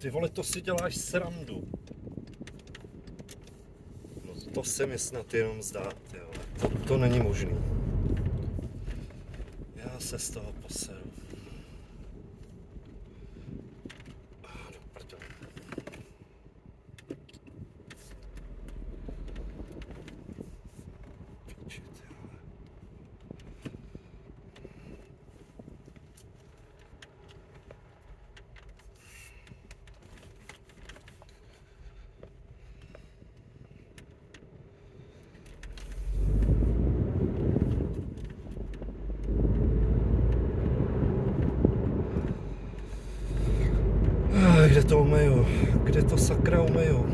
Ty vole, to si děláš srandu. No to se mi snad jenom zdá, ty vole. To není možný. Já se z toho poseru. Do prdele. Piči, ty vole. Kde to umeju? Kde to sakra umeju?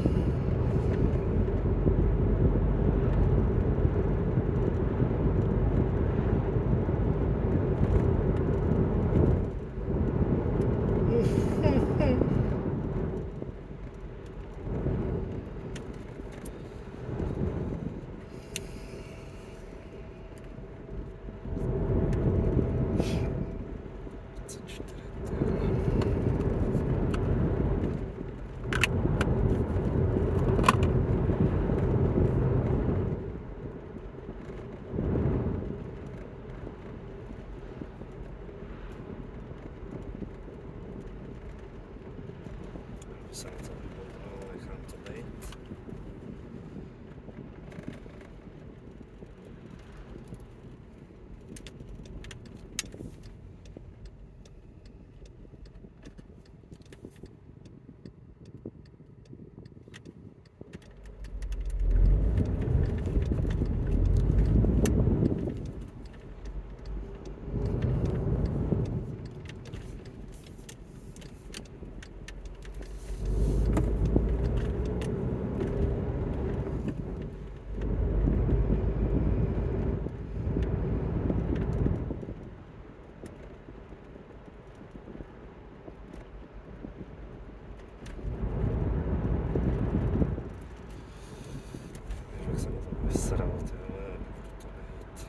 Se na to vyboudnou, nechám to být. Jak jsem na to vysral, ty vole, nebudu to nejít.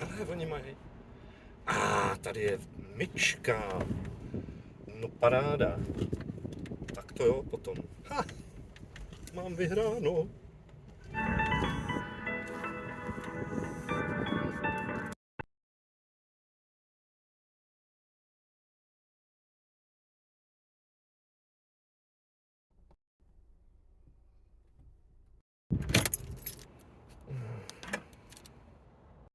Ale oni mají. Tady je myčka. No paráda. Tak to jo, potom. Mám vyhráno.